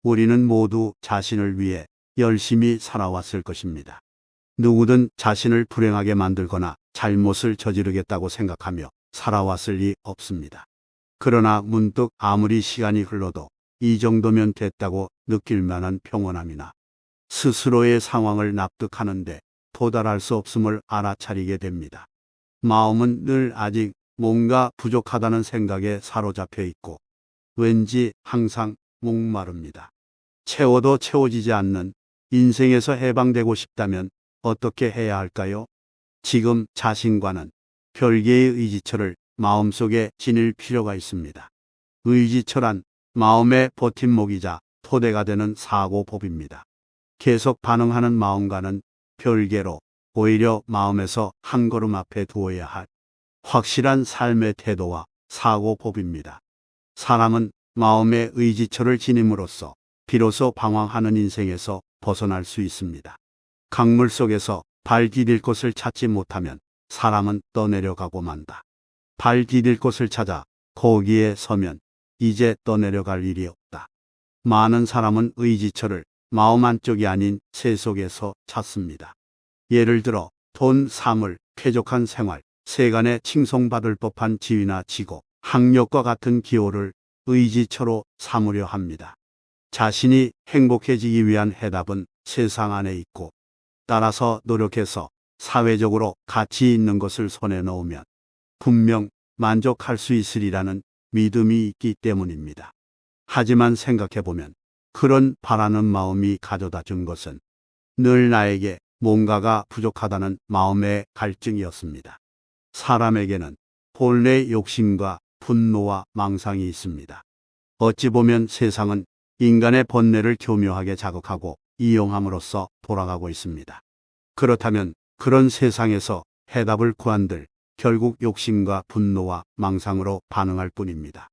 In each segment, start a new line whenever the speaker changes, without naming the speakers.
우리는 모두 자신을 위해 열심히 살아왔을 것입니다. 누구든 자신을 불행하게 만들거나 잘못을 저지르겠다고 생각하며 살아왔을 리 없습니다. 그러나 문득 아무리 시간이 흘러도 이 정도면 됐다고 느낄 만한 평온함이나 스스로의 상황을 납득하는데 도달할 수 없음을 알아차리게 됩니다. 마음은 늘 아직 뭔가 부족하다는 생각에 사로잡혀 있고 왠지 항상 목마릅니다. 채워도 채워지지 않는 인생에서 해방되고 싶다면 어떻게 해야 할까요? 지금 자신과는 별개의 의지처를 마음속에 지닐 필요가 있습니다. 의지처란 마음의 버팀목이자 토대가 되는 사고법입니다. 계속 반응하는 마음과는 별개로 오히려 마음에서 한 걸음 앞에 두어야 할 확실한 삶의 태도와 사고법입니다. 사람은 마음의 의지처를 지님으로써 비로소 방황하는 인생에서 벗어날 수 있습니다. 강물 속에서 발 디딜 곳을 찾지 못하면 사람은 떠내려가고 만다. 발 디딜 곳을 찾아 거기에 서면 이제 떠내려갈 일이 없다. 많은 사람은 의지처를 마음 안쪽이 아닌 새 속에서 찾습니다. 예를 들어 돈, 사물, 쾌적한 생활, 세간에 칭송받을 법한 지위나 직업, 학력과 같은 기호를 의지처로 삼으려 합니다. 자신이 행복해지기 위한 해답은 세상 안에 있고 따라서 노력해서 사회적으로 가치 있는 것을 손에 넣으면 분명 만족할 수 있으리라는 믿음이 있기 때문입니다. 하지만 생각해보면 그런 바라는 마음이 가져다 준 것은 늘 나에게 뭔가가 부족하다는 마음의 갈증이었습니다. 사람에게는 본래 욕심과 분노와 망상이 있습니다. 어찌 보면 세상은 인간의 번뇌를 교묘하게 자극하고 이용함으로써 돌아가고 있습니다. 그렇다면 그런 세상에서 해답을 구한들 결국 욕심과 분노와 망상으로 반응할 뿐입니다.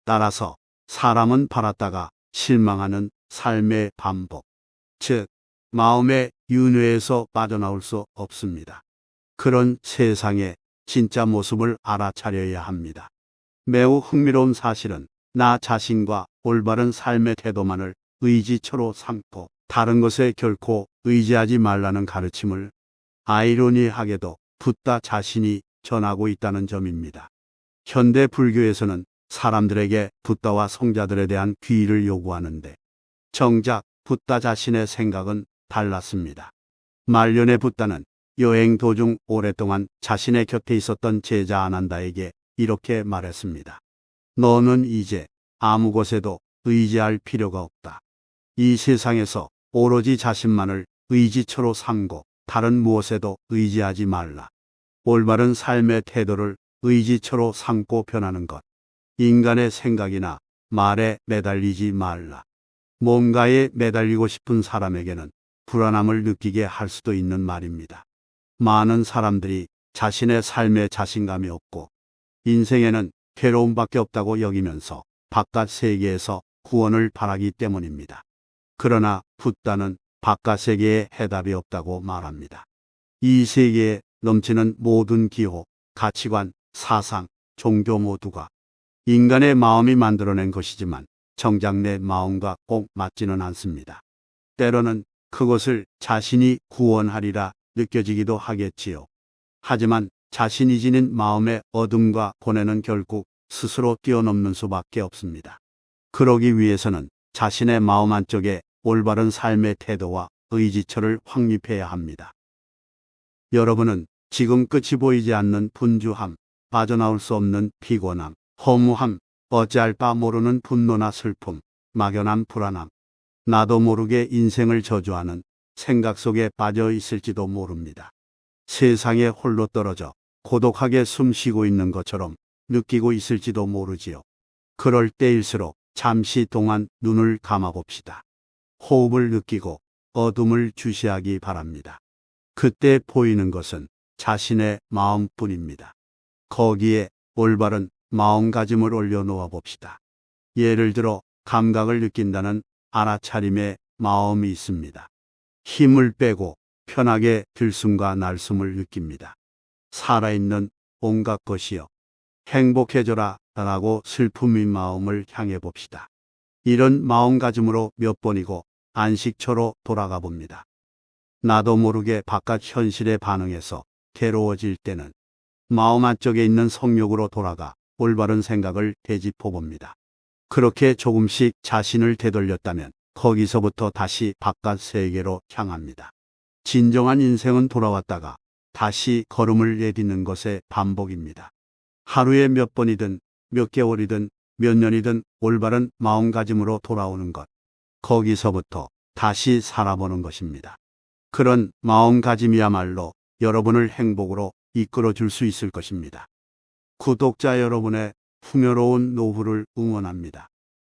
따라서 사람은 바랐다가 실망하는 삶의 반복, 즉 마음의 윤회에서 빠져나올 수 없습니다. 그런 세상의 진짜 모습을 알아차려야 합니다. 매우 흥미로운 사실은 나 자신과 올바른 삶의 태도만을 의지처로 삼고 다른 것에 결코 의지하지 말라는 가르침을 아이러니하게도 붓다 자신이 전하고 있다는 점입니다. 현대 불교에서는 사람들에게 붓다와 성자들에 대한 귀의를 요구하는데 정작 붓다 자신의 생각은 달랐습니다. 말년의 붓다는 여행 도중 오랫동안 자신의 곁에 있었던 제자 아난다에게 이렇게 말했습니다. 너는 이제 아무 곳에도 의지할 필요가 없다. 이 세상에서 오로지 자신만을 의지처로 삼고 다른 무엇에도 의지하지 말라. 올바른 삶의 태도를 의지처로 삼고 변하는 것. 인간의 생각이나 말에 매달리지 말라. 뭔가에 매달리고 싶은 사람에게는 불안함을 느끼게 할 수도 있는 말입니다. 많은 사람들이 자신의 삶에 자신감이 없고 인생에는 괴로움밖에 없다고 여기면서 바깥 세계에서 구원을 바라기 때문입니다. 그러나 붓다는 바깥 세계에 해답이 없다고 말합니다. 이 세계에 넘치는 모든 기호, 가치관, 사상, 종교 모두가 인간의 마음이 만들어낸 것이지만 정작 내 마음과 꼭 맞지는 않습니다. 때로는 그것을 자신이 구원하리라 느껴지기도 하겠지요. 하지만 자신이 지닌 마음의 어둠과 고뇌는 결국 스스로 뛰어넘는 수밖에 없습니다. 그러기 위해서는 자신의 마음 안쪽에 올바른 삶의 태도와 의지처를 확립해야 합니다. 여러분은 지금 끝이 보이지 않는 분주함, 빠져나올 수 없는 피곤함, 허무함, 어찌할 바 모르는 분노나 슬픔, 막연한 불안함, 나도 모르게 인생을 저주하는 생각 속에 빠져 있을지도 모릅니다. 세상에 홀로 떨어져 고독하게 숨 쉬고 있는 것처럼 느끼고 있을지도 모르지요. 그럴 때일수록 잠시 동안 눈을 감아봅시다. 호흡을 느끼고 어둠을 주시하기 바랍니다. 그때 보이는 것은 자신의 마음뿐입니다. 거기에 올바른 마음가짐을 올려놓아 봅시다. 예를 들어 감각을 느낀다는 알아차림의 마음이 있습니다. 힘을 빼고 편하게 들숨과 날숨을 느낍니다. 살아있는 온갖 것이여 행복해져라 라고 슬픔의 마음을 향해 봅시다. 이런 마음가짐으로 몇 번이고 안식처로 돌아가 봅니다. 나도 모르게 바깥 현실에 반응해서 괴로워질 때는 마음 안쪽에 있는 성욕으로 돌아가 올바른 생각을 되짚어 봅니다. 그렇게 조금씩 자신을 되돌렸다면 거기서부터 다시 바깥 세계로 향합니다. 진정한 인생은 돌아왔다가 다시 걸음을 내딛는 것의 반복입니다. 하루에 몇 번이든 몇 개월이든 몇 년이든 올바른 마음가짐으로 돌아오는 것. 거기서부터 다시 살아보는 것입니다. 그런 마음가짐이야말로 여러분을 행복으로 이끌어 줄 수 있을 것입니다. 구독자 여러분의 풍요로운 노후를 응원합니다.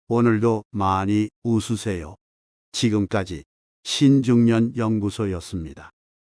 오늘도 많이 웃으세요. 지금까지 신중년 연구소였습니다.